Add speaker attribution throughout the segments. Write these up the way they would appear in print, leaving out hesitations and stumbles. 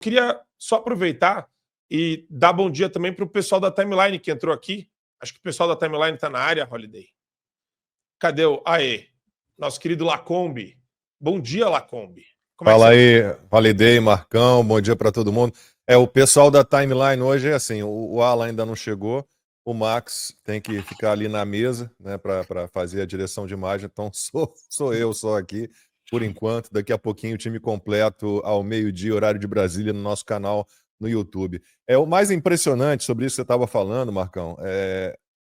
Speaker 1: Queria só aproveitar e dar bom dia também para o pessoal da Timeline que entrou aqui. Acho que o pessoal da Timeline está na área, Holiday. Cadê o... Aê, nosso querido Lacombe. Bom dia, Lacombe. Como é que
Speaker 2: Fala
Speaker 1: você tá?
Speaker 2: aí, Validei, Marcão, bom dia para todo mundo. O pessoal da Timeline hoje é assim, o Alan ainda não chegou, o Max tem que ficar ali na mesa, né, para fazer a direção de imagem, então sou eu só aqui, por enquanto. Daqui a pouquinho o time completo ao meio-dia, horário de Brasília, no nosso canal no YouTube. O mais impressionante sobre isso que você estava falando, Marcão,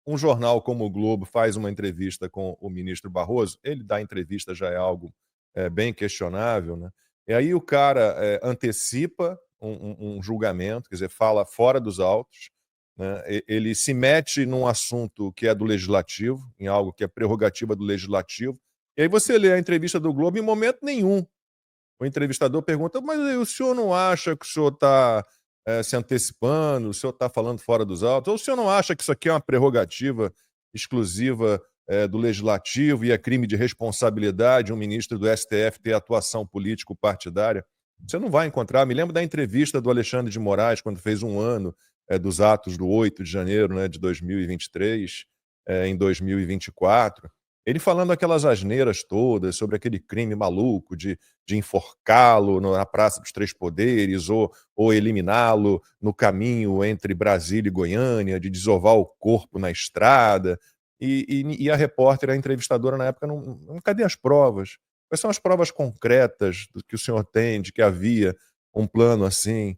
Speaker 2: um jornal como o Globo faz uma entrevista com o ministro Barroso, ele dá entrevista já é algo bem questionável, né? E aí o cara antecipa um julgamento, quer dizer, fala fora dos autos, né? Ele se mete num assunto que é do legislativo, em algo que é prerrogativa do legislativo, e aí você lê a entrevista do Globo, em momento nenhum o entrevistador pergunta, mas aí o senhor não acha que o senhor está se antecipando, o senhor está falando fora dos autos, ou o senhor não acha que isso aqui é uma prerrogativa exclusiva do Legislativo e é crime de responsabilidade um ministro do STF ter atuação político-partidária? Você não vai encontrar. Me lembro da entrevista do Alexandre de Moraes, quando fez um ano dos atos do 8 de janeiro, né, de 2023, em 2024. Ele falando aquelas asneiras todas sobre aquele crime maluco de enforcá-lo na Praça dos Três Poderes ou eliminá-lo no caminho entre Brasília e Goiânia, de desovar o corpo na estrada. E a repórter, a entrevistadora na época, não cadê as provas? Quais são as provas concretas do que o senhor tem, de que havia um plano assim?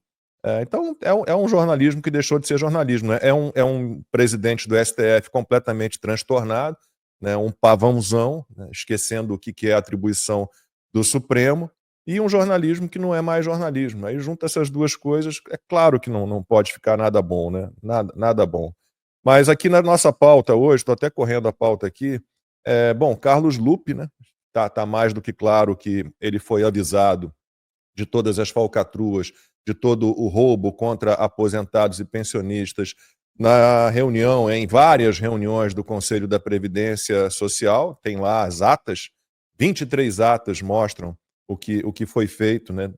Speaker 2: Então, é um jornalismo que deixou de ser jornalismo. Né? É um presidente do STF completamente transtornado, né? Um pavãozão, né? Esquecendo o que é a atribuição do Supremo, e um jornalismo que não é mais jornalismo. Aí junta essas duas coisas, é claro que não pode ficar nada bom, né? Nada bom. Mas aqui na nossa pauta hoje, estou até correndo a pauta aqui, bom, Carlos Lupe, né? Tá mais do que claro que ele foi avisado de todas as falcatruas, de todo o roubo contra aposentados e pensionistas na reunião, em várias reuniões do Conselho da Previdência Social, tem lá as atas, 23 atas mostram o que foi feito, né?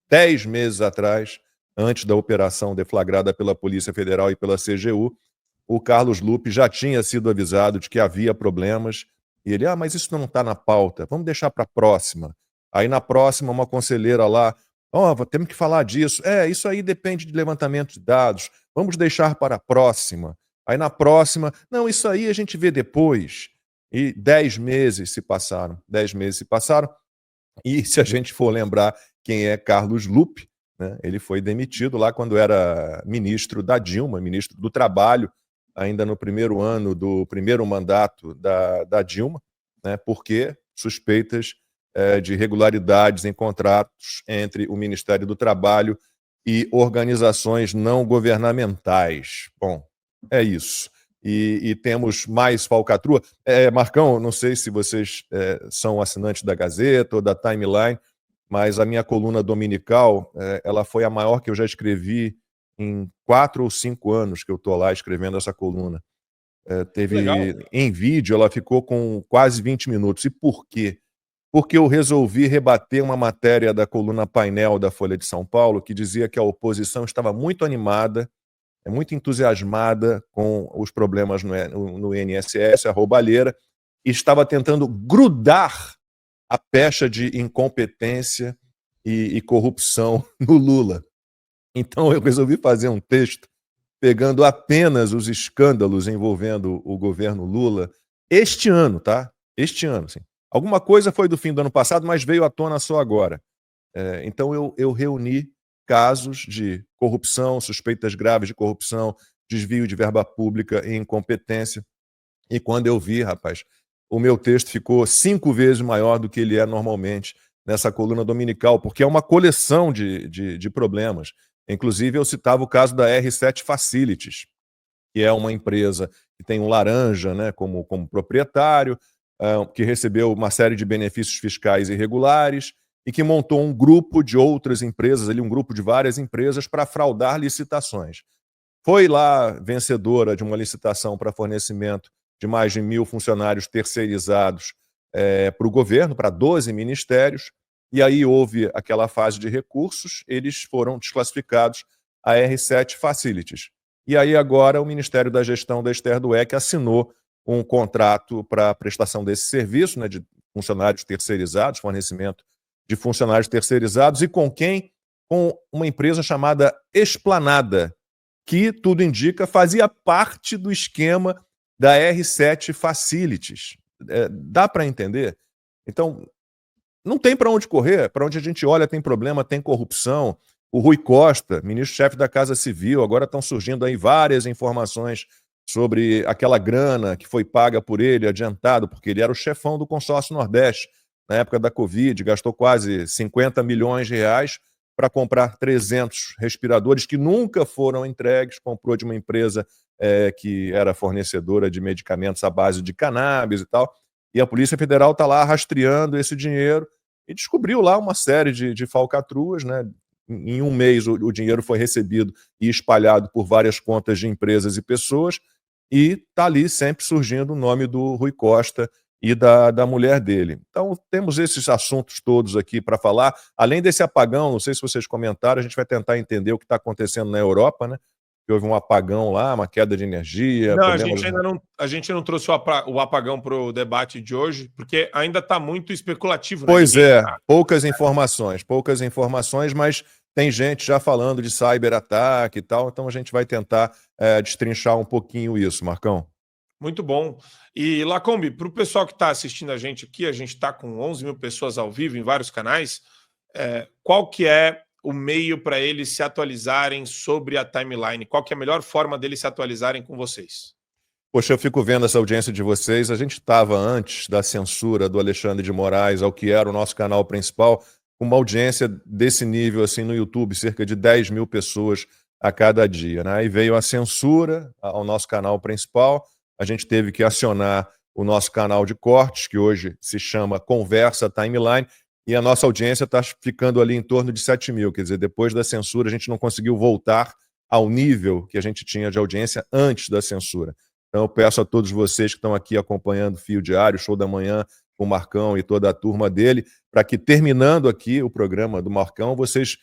Speaker 2: 10 meses atrás, antes da operação deflagrada pela Polícia Federal e pela CGU, o Carlos Lupe já tinha sido avisado de que havia problemas, e ele, mas isso não está na pauta, vamos deixar para a próxima. Aí na próxima, uma conselheira lá, temos que falar disso. Isso aí depende de levantamento de dados, vamos deixar para a próxima. Aí na próxima, não, isso aí a gente vê depois. E 10 meses se passaram, 10 meses se passaram, e se a gente for lembrar quem é Carlos Lupe, né, ele foi demitido lá quando era ministro da Dilma, ministro do Trabalho, ainda no primeiro ano do primeiro mandato da Dilma, né, porque suspeitas de irregularidades em contratos entre o Ministério do Trabalho e organizações não governamentais. Bom, é isso. E temos mais falcatrua. Marcão, não sei se vocês são assinantes da Gazeta ou da Timeline, mas a minha coluna dominical, ela foi a maior que eu já escrevi em 4 ou 5 anos que eu estou lá escrevendo essa coluna.
Speaker 1: Legal.
Speaker 2: Em vídeo, ela ficou com quase 20 minutos. E por quê? Porque eu resolvi rebater uma matéria da coluna Painel da Folha de São Paulo que dizia que a oposição estava muito animada, muito entusiasmada com os problemas no INSS, a roubalheira, e estava tentando grudar a pecha de incompetência e corrupção no Lula. Então eu resolvi fazer um texto pegando apenas os escândalos envolvendo o governo Lula este ano, tá? Este ano, sim. Alguma coisa foi do fim do ano passado, mas veio à tona só agora. Então eu reuni casos de corrupção, suspeitas graves de corrupção, desvio de verba pública e incompetência. E quando eu vi, rapaz, o meu texto ficou 5 vezes maior do que ele é normalmente nessa coluna dominical, porque é uma coleção de problemas. Inclusive, eu citava o caso da R7 Facilities, que é uma empresa que tem um laranja, né, como proprietário, que recebeu uma série de benefícios fiscais irregulares e que montou um grupo de outras empresas, ali, um grupo de várias empresas, para fraudar licitações. Foi lá vencedora de uma licitação para fornecimento de mais de 1.000 funcionários terceirizados para o governo, para 12 ministérios, e aí houve aquela fase de recursos, eles foram desclassificados a R7 Facilities. E aí agora o Ministério da Gestão da Esther Dweck assinou um contrato para a prestação desse serviço, né, de funcionários terceirizados, fornecimento de funcionários terceirizados, e com quem? Com uma empresa chamada Esplanada, que, tudo indica, fazia parte do esquema da R7 Facilities. Dá para entender? Então, não tem para onde correr, para onde a gente olha tem problema, tem corrupção. O Rui Costa, ministro-chefe da Casa Civil, agora estão surgindo aí várias informações sobre aquela grana que foi paga por ele, adiantado, porque ele era o chefão do consórcio Nordeste na época da Covid, gastou quase 50 milhões de reais para comprar 300 respiradores que nunca foram entregues, comprou de uma empresa que era fornecedora de medicamentos à base de cannabis e tal, e a Polícia Federal está lá rastreando esse dinheiro e descobriu lá uma série de falcatruas, né? Em um mês o dinheiro foi recebido e espalhado por várias contas de empresas e pessoas, e está ali sempre surgindo o nome do Rui Costa e da mulher dele. Então temos esses assuntos todos aqui para falar, além desse apagão, não sei se vocês comentaram, a gente vai tentar entender o que está acontecendo na Europa, né? Que houve um apagão lá, uma queda de energia.
Speaker 1: Não, a gente não trouxe o apagão para o debate de hoje, porque ainda está muito especulativo. Né?
Speaker 2: Pois é, poucas informações, mas tem gente já falando de cyberataque e tal, então a gente vai tentar destrinchar um pouquinho isso, Marcão.
Speaker 1: Muito bom. E, Lacombe, para o pessoal que está assistindo a gente aqui, a gente está com 11 mil pessoas ao vivo em vários canais, qual que é o meio para eles se atualizarem sobre a timeline? Qual que é a melhor forma deles se atualizarem com vocês?
Speaker 2: Poxa, eu fico vendo essa audiência de vocês. A gente estava, antes da censura do Alexandre de Moraes ao que era o nosso canal principal, com uma audiência desse nível assim no YouTube, cerca de 10 mil pessoas a cada dia. Né? Aí veio a censura ao nosso canal principal, a gente teve que acionar o nosso canal de cortes, que hoje se chama Conversa Timeline, e a nossa audiência está ficando ali em torno de 7 mil. Quer dizer, depois da censura, a gente não conseguiu voltar ao nível que a gente tinha de audiência antes da censura. Então, eu peço a todos vocês que estão aqui acompanhando o Fio Diário, Show da Manhã, com o Marcão e toda a turma dele, para que, terminando aqui o programa do Marcão, vocês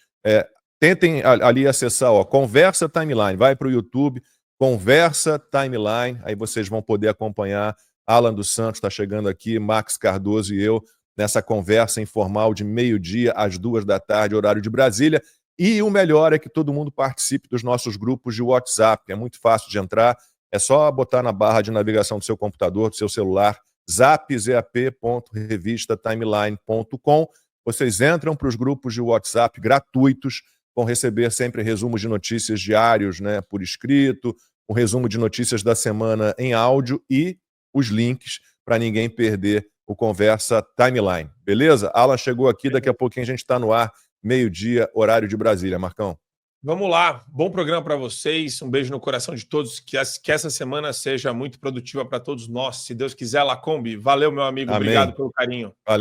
Speaker 2: tentem ali acessar, Conversa Timeline, vai para o YouTube, Conversa Timeline, aí vocês vão poder acompanhar. Alan dos Santos está chegando aqui, Max Cardoso e eu, nessa conversa informal de meio-dia às 14h, horário de Brasília. E o melhor é que todo mundo participe dos nossos grupos de WhatsApp. É muito fácil de entrar, é só botar na barra de navegação do seu computador, do seu celular, zapzap.revistatimeline.com. Vocês entram para os grupos de WhatsApp gratuitos, vão receber sempre resumos de notícias diários, né, por escrito, um resumo de notícias da semana em áudio e os links para ninguém perder o Conversa Timeline. Beleza? Alan chegou aqui, daqui a pouquinho a gente está no ar, meio-dia, horário de Brasília. Marcão.
Speaker 1: Vamos lá, bom programa para vocês, um beijo no coração de todos, que essa semana seja muito produtiva para todos nós, se Deus quiser. Lacombe, valeu meu amigo,
Speaker 2: Amém.
Speaker 1: Obrigado pelo carinho.
Speaker 2: Valeu.